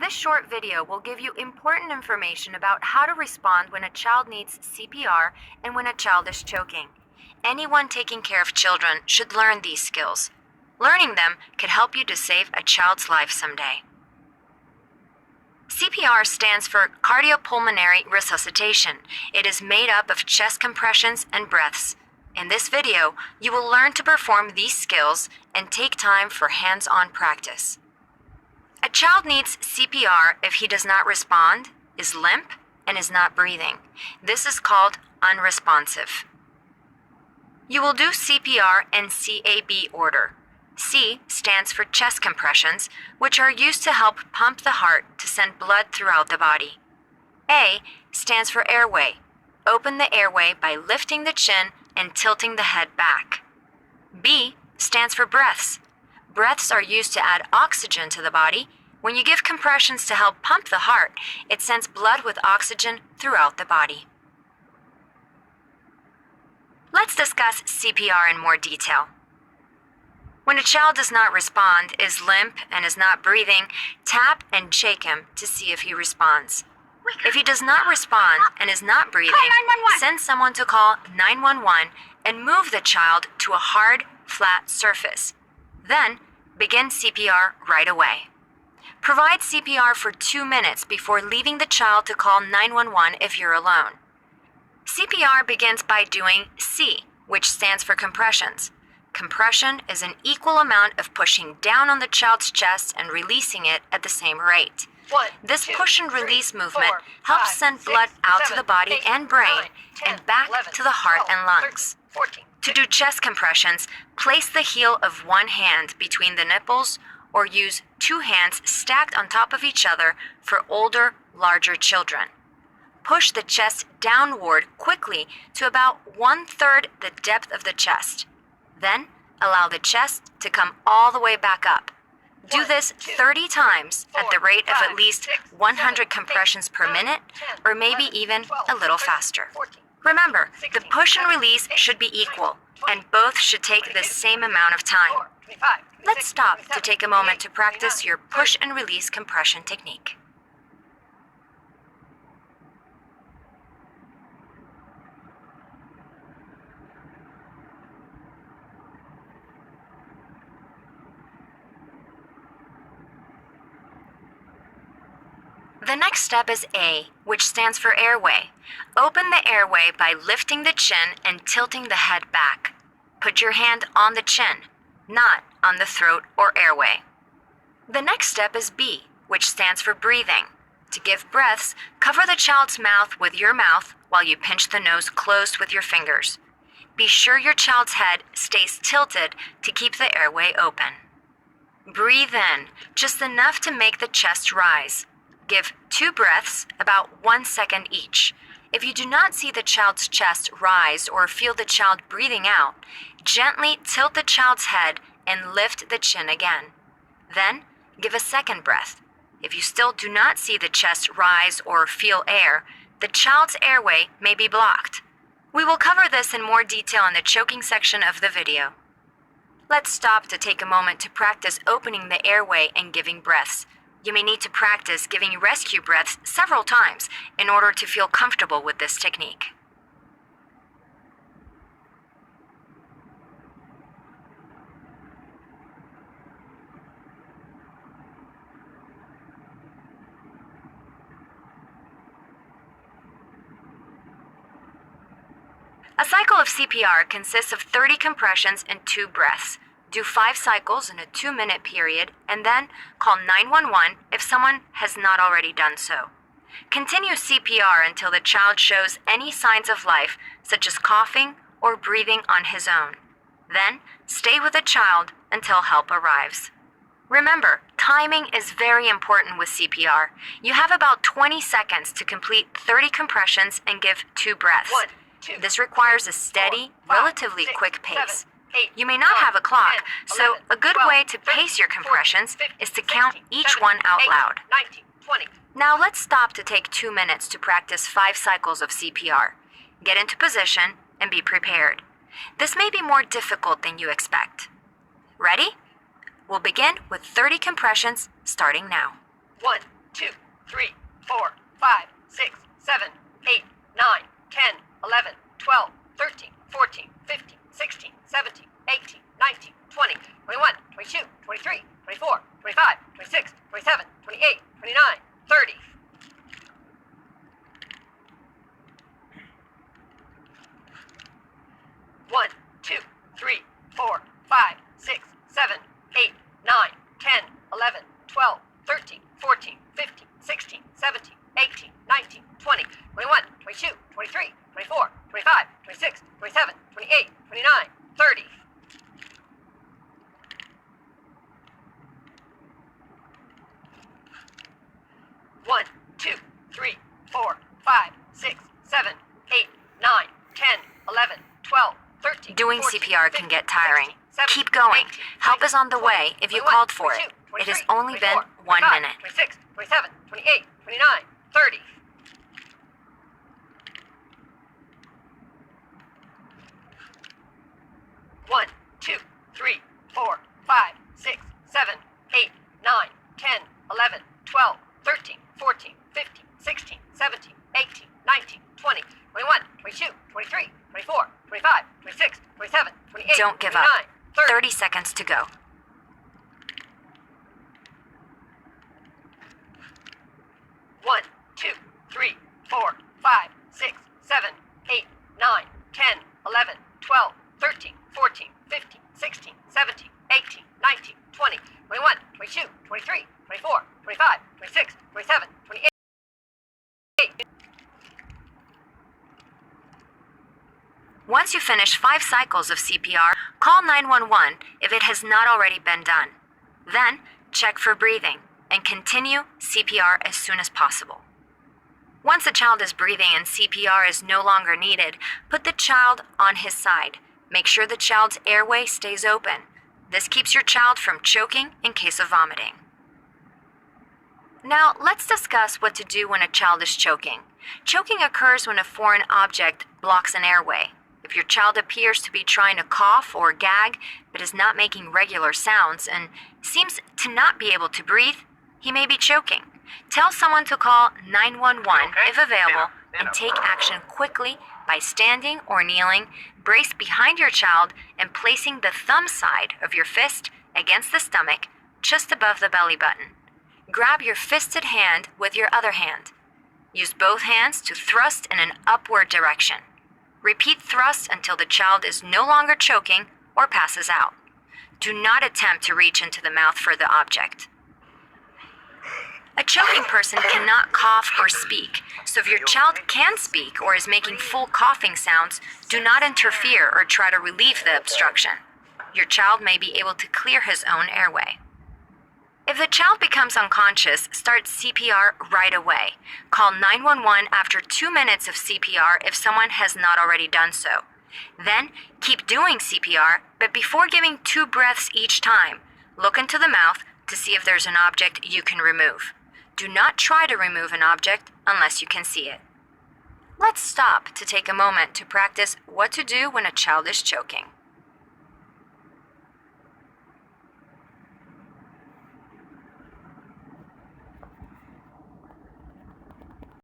This short video will give you important information about how to respond when a child needs CPR and when a child is choking. Anyone taking care of children should learn these skills. Learning them could help you to save a child's life someday. CPR stands for cardiopulmonary resuscitation. It is made up of chest compressions and breaths. In this video, you will learn to perform these skills and take time for hands-on practice. A child needs CPR if he does not respond, is limp, and is not breathing. This is called unresponsive. You will do CPR in CAB order. C stands for chest compressions, which are used to help pump the heart to send blood throughout the body. A stands for airway. Open the airway by lifting the chin and tilting the head back. B stands for breaths. Breaths are used to add oxygen to the body. When you give compressions to help pump the heart, it sends blood with oxygen throughout the body. Let's discuss CPR in more detail. When a child does not respond, is limp, and is not breathing, tap and shake him to see if he responds. If he does not respond and is not breathing, send someone to call 911 and move the child to a hard, flat surface. Then, begin CPR right away. Provide CPR for 2 minutes before leaving the child to call 911 if you're alone. CPR begins by doing C, which stands for compressions. Compression is an equal amount of pushing down on the child's chest and releasing it at the same rate. This push and release movement helps send blood out to the body and brain and back to the heart and lungs. To do chest compressions, place the heel of one hand between the nipples or use 2 hands stacked on top of each other for older, larger children. Push the chest downward quickly to about 1/3 the depth of the chest. Then, allow the chest to come all the way back up. Do this 30 times at the rate of at least 100 compressions per minute, or maybe even a little faster. Remember, the push and release should be equal, and both should take the same amount of time. Let's stop to take a moment to practice your push and release compression technique. The next step is A, which stands for airway. Open the airway by lifting the chin and tilting the head back. Put your hand on the chin, not on the throat or airway. The next step is B, which stands for breathing. To give breaths, cover the child's mouth with your mouth while you pinch the nose closed with your fingers. Be sure your child's head stays tilted to keep the airway open. Breathe in, just enough to make the chest rise. Give 2 breaths, about 1 second each. If you do not see the child's chest rise or feel the child breathing out, gently tilt the child's head and lift the chin again. Then, give a second breath. If you still do not see the chest rise or feel air, the child's airway may be blocked. We will cover this in more detail in the choking section of the video. Let's stop to take a moment to practice opening the airway and giving breaths. You may need to practice giving rescue breaths several times in order to feel comfortable with this technique. A cycle of CPR consists of 30 compressions and 2 breaths. Do 5 cycles in a 2-minute period, and then call 911 if someone has not already done so. Continue CPR until the child shows any signs of life, such as coughing or breathing on his own. Then, stay with the child until help arrives. Remember, timing is very important with CPR. You have about 20 seconds to complete 30 compressions and give 2 breaths. This requires a steady, relatively quick pace. You may not have a clock, so a good way to pace your compressions is to count each one out loud. Now let's stop to take 2 minutes to practice 5 cycles of CPR. Get into position and be prepared. This may be more difficult than you expect. Ready? We'll begin with 30 compressions starting now. 1, 2, 3, 4, 5, 6, 7, 8, 9, 10, 11, 12, 13, 14, 15, 16, 17, 18, 19, 20, 21, 22, 23, 24, 25, 26, 27, 28, 29, 30. 1, 2, 3, 4, 5, 6, 7, 8, 9, 10, 11, 12, 13, 14, 15, 16, 17, 18, 19, 20, 21, 22, 23, 24, 25, 26, 27, 28, 29, 30. 1, 2, 3, 4, 5, 6, 7, 8, 9, 10, 11, 12, 13. Doing 14, CPR can 15, get tiring. 16, 17, Keep going. 18, Help is on the 20, way if you 21, called for 22, it. It 23, has only been 24, 1 25, minute. 26, 27, 28, 29, 30. 1, 2, 3, 4, 5, 6, 7, 8, 9, 10, 11, 12, 13, 14, 15, 16, 17, 18, 19, 20, 21, 22, 23, 24, 25, 26, 27, 28, Don't give 29, up. 30. 30 seconds to go. 1, 2, 3, 4, 5, 6, 7, 8, 9, 10, 11, 12, 13, 14, 15, 16, 17, 18, 19, 20, 21, 22, 23, 24, 25, 26, 27, 28. Once you finish 5 cycles of CPR, call 911 if it has not already been done. Then, check for breathing and continue CPR as soon as possible. Once a child is breathing and CPR is no longer needed, put the child on his side. Make sure the child's airway stays open. This keeps your child from choking in case of vomiting. Now, let's discuss what to do when a child is choking. Choking occurs when a foreign object blocks an airway. If your child appears to be trying to cough or gag, but is not making regular sounds and seems to not be able to breathe, he may be choking. Tell someone to call 911 if available and take action quickly by standing or kneeling, brace behind your child, and placing the thumb side of your fist against the stomach just above the belly button. Grab your fisted hand with your other hand. Use both hands to thrust in an upward direction. Repeat thrust until the child is no longer choking or passes out. Do not attempt to reach into the mouth for the object. A choking person cannot cough or speak, so if your child can speak or is making full coughing sounds, do not interfere or try to relieve the obstruction. Your child may be able to clear his own airway. If the child becomes unconscious, start CPR right away. Call 911 after 2 minutes of CPR if someone has not already done so. Then, keep doing CPR, but before giving 2 breaths each time, look into the mouth to see if there's an object you can remove. Do not try to remove an object unless you can see it. Let's stop to take a moment to practice what to do when a child is choking.